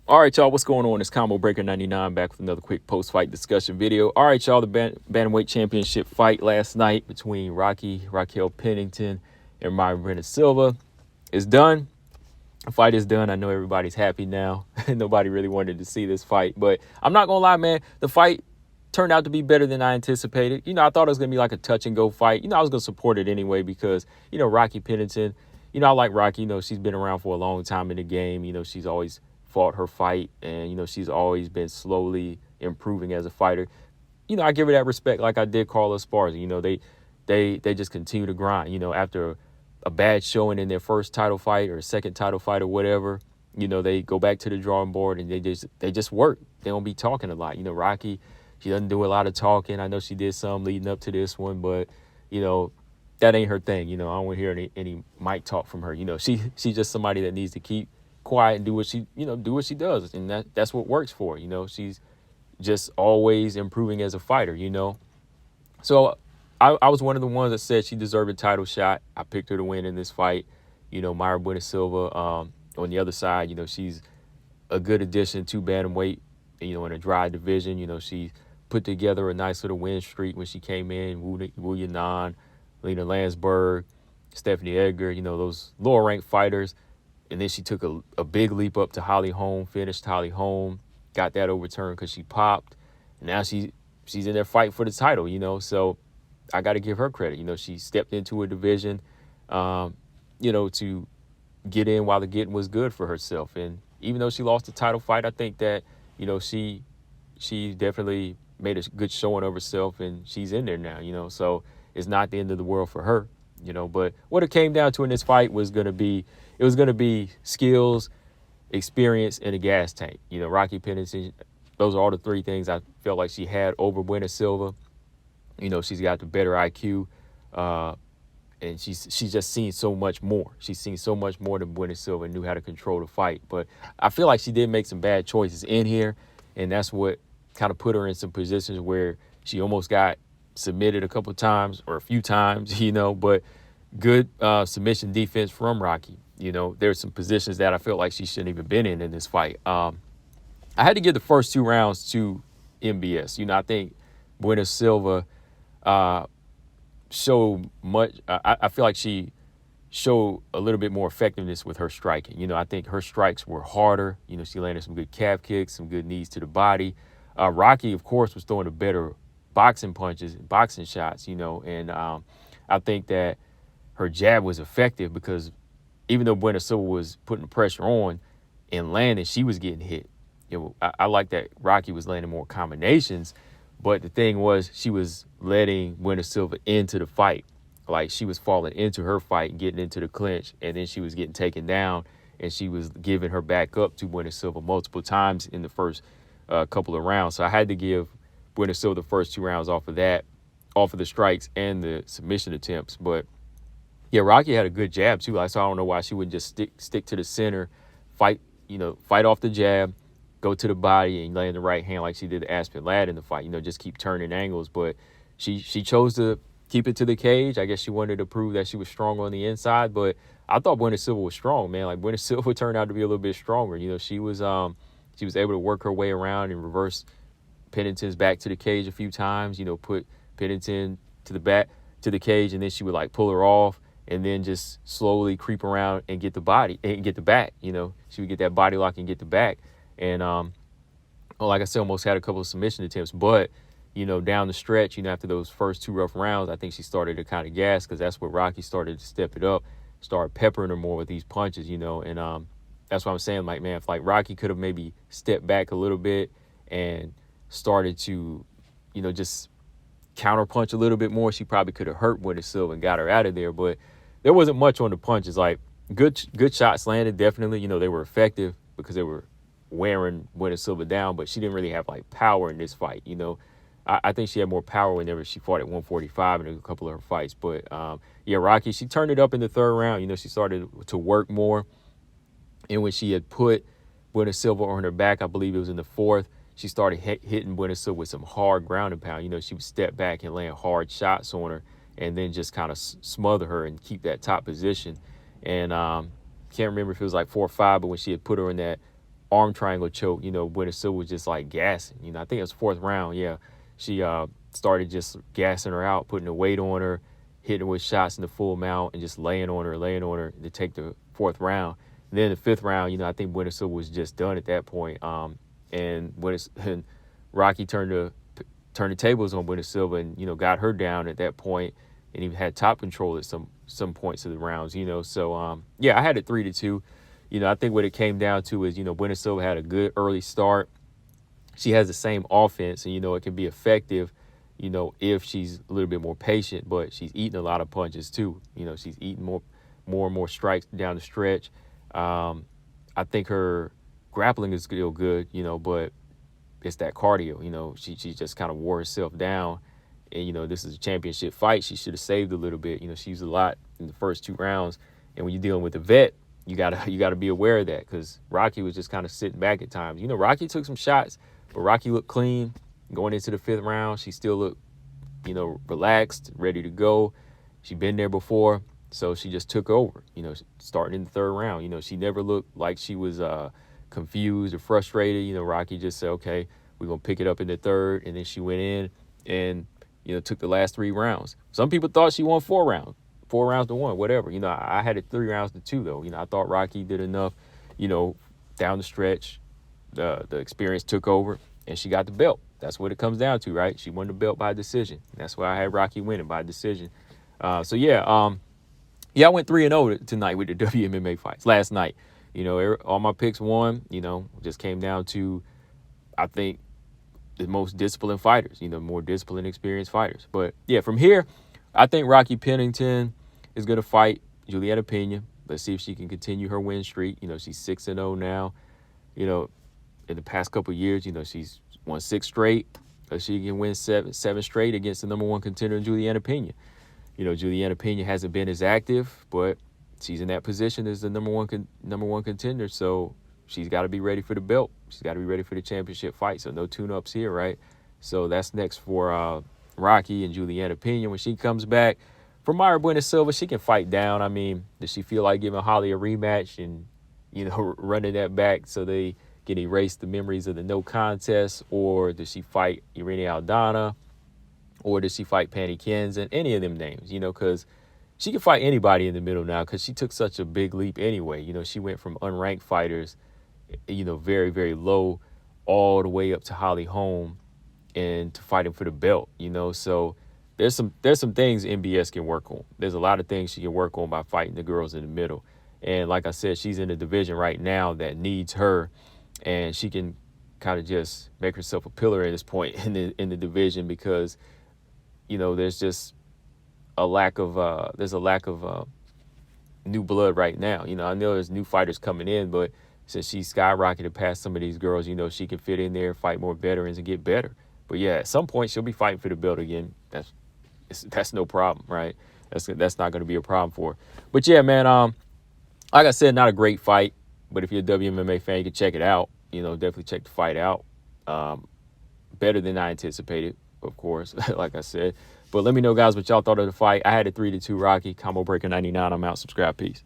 All right, y'all, what's going on? It's Combo Breaker 99 back with another quick post-fight discussion video. All right, y'all, the Bantamweight Championship fight last night between Raquel Pennington and Mayra Bueno Silva is done. The fight is done. I know everybody's happy now. Nobody really wanted to see this fight, but I'm not going to lie, man. The fight turned out to be better than I anticipated. I thought it was going to be like a touch-and-go fight. I was going to support it anyway because, Rocky Pennington, I like Rocky. She's been around for a long time in the game. She's always fought her fight, and she's always been slowly improving as a fighter. I give her that respect, like I did Carla Esparza. They just continue to grind. After a bad showing in their first title fight or second title fight or whatever, they go back to the drawing board and they just work. They don't be talking a lot. Rocky, she doesn't do a lot of talking. I know she did some leading up to this one, but that ain't her thing. I don't want to hear any mic talk from her. She's just somebody that needs to keep quiet and do what she does, and that's what works for her. She's just always improving as a fighter. So I was one of the ones that said she deserved a title shot. I picked her to win in this fight. Mayra Bueno Silva on the other side, she's a good addition to bantamweight. In a dry division, she put together a nice little win streak when she came in. Wu Yanan, Lena Landsberg, Stephanie Edgar, those lower ranked fighters. And then she took a big leap up to Holly Holm, finished Holly Holm, got that overturned because she popped. And now she's in there fighting for the title, So I got to give her credit. She stepped into a division, to get in while the getting was good for herself. And even though she lost the title fight, I think that, she definitely made a good showing of herself, and she's in there now, So it's not the end of the world for her, But what it came down to in this fight was going to be skills, experience, and a gas tank. Rocky Pennington, those are all the three things I felt like she had over Bueno Silva. She's got the better IQ, and she's just seen so much more. She's seen so much more than Bueno Silva and knew how to control the fight. But I feel like she did make some bad choices in here, and that's what kind of put her in some positions where she almost got submitted a couple of times or a few times, but good submission defense from Rocky. There's some positions that I felt like she shouldn't even been in this fight. I had to give the first two rounds to MBS. I think Bueno Silva showed much. I feel like she showed a little bit more effectiveness with her striking. I think her strikes were harder. She landed some good calf kicks, some good knees to the body. Rocky, of course, was throwing the better boxing punches, boxing shots, and I think that her jab was effective because even though Bueno Silva was putting pressure on and landing, she was getting hit. I like that Rocky was landing more combinations, but the thing was she was letting Bueno Silva into the fight. Like she was falling into her fight, getting into the clinch, and then she was getting taken down, and she was giving her back up to Bueno Silva multiple times in the first couple of rounds. So I had to give Bueno Silva the first two rounds off of the strikes and the submission attempts. But yeah, Rocky had a good jab too. So I don't know why she wouldn't just stick to the center, fight off the jab, go to the body and land the right hand like she did to Aspen Ladd in the fight. Just keep turning angles. But she chose to keep it to the cage. I guess she wanted to prove that she was strong on the inside. But I thought Bueno Silva was strong, man. Like Bueno Silva turned out to be a little bit stronger. She was able to work her way around and reverse Pennington's back to the cage a few times. Put Pennington to the back to the cage, and then she would like pull her off. And then just slowly creep around and get the body and get the back. She would get that body lock and get the back. And like I said, almost had a couple of submission attempts. But, down the stretch, after those first two rough rounds, I think she started to kind of gas because that's where Rocky started to step it up, start peppering her more with these punches, And that's what I'm saying. Like, man, if like Rocky could have maybe stepped back a little bit and started to, just counterpunch a little bit more, she probably could have hurt Bueno Silva and got her out of there. But there wasn't much on the punches. Like good shots landed, definitely. They were effective because they were wearing Bueno Silva down, but she didn't really have like power in this fight. I think she had more power whenever she fought at 145 in a couple of her fights. But yeah, Rocky, she turned it up in the third round. She started to work more. And when she had put Bueno Silva on her back, I believe it was in the fourth, she started hitting Bueno Silva with some hard ground and pound. She would step back and land hard shots on her and then just kind of smother her and keep that top position. And can't remember if it was like 4 or 5, but when she had put her in that arm triangle choke. Bueno Silva was just like gassing. I think it was fourth round. Yeah, she started just gassing her out, putting the weight on her, hitting her with shots in the full mount, and just laying on her to take the fourth round. And then the fifth round, I think Bueno Silva was just done at that point. And Rocky turned the tables on Bueno Silva and got her down at that point, and even had top control at some points of the rounds. So yeah, I had it 3-2. I think what it came down to is Bueno Silva had a good early start. She has the same offense, and it can be effective, if she's a little bit more patient. But she's eating a lot of punches too. She's eating more and more strikes down the stretch. I think her grappling is still good, but it's that cardio. She just kind of wore herself down, and this is a championship fight. She should have saved a little bit. She used a lot in the first 2 rounds, and when you're dealing with a vet, you gotta be aware of that, because Rocky was just kind of sitting back at times. Rocky took some shots, but Rocky looked clean going into the 5th round. She still looked, relaxed, ready to go. She'd been there before, so she just took over. Starting in the 3rd round. She never looked like she was confused or frustrated. Rocky just said, okay, we're going to pick it up in the 3rd. And then she went in and, took the last 3 rounds. Some people thought she won 4 rounds, 4 rounds to 1, whatever. I had it 3 rounds to 2, though. I thought Rocky did enough, down the stretch. The experience took over, and she got the belt. That's what it comes down to, right? She won the belt by decision. That's why I had Rocky winning by decision. So, yeah, I went 3-0 tonight with the WMMA fights last night. All my picks won. Just came down to, I think, the most disciplined fighters, more disciplined, experienced fighters. But, yeah, from here, I think Rocky Pennington is going to fight Juliana Pena. Let's see if she can continue her win streak. She's 6-0 now. In the past couple of years, she's won 6 straight. She can win 7 straight against the number 1 contender, Juliana Pena. Juliana Pena hasn't been as active, but she's in that position as the number one contender. So she's got to be ready for the belt. She's got to be ready for the championship fight. So no tune-ups here, right? So that's next for Rocky and Juliana Pena. When she comes back, for Mayra Bueno Silva, she can fight down. I mean, does she feel like giving Holly a rematch and, running that back so they can erase the memories of the no contest? Or does she fight Irene Aldana? Or does she fight Patty Kensen? Any of them names, because she can fight anybody in the middle now, because she took such a big leap anyway. She went from unranked fighters, very, very low, all the way up to Holly Holm and to fighting for the belt, So there's some things MBS can work on. There's a lot of things she can work on by fighting the girls in the middle. And like I said, she's in a division right now that needs her, and she can kind of just make herself a pillar at this point in the division, because there's just a lack of new blood right now. I know there's new fighters coming in, but since she's skyrocketed past some of these girls, she can fit in there, fight more veterans, and get better. But yeah, at some point she'll be fighting for the belt again. That's no problem, right? That's not going to be a problem for her. But yeah, man, like I said, not a great fight, but if you're a WMMA fan, you can check it out. Definitely check the fight out. Better than I anticipated, of course, like I said. But let me know, guys, what y'all thought of the fight. I had a 3-2 Rocky. Combo Breaker 99. I'm out. Subscribe. Peace.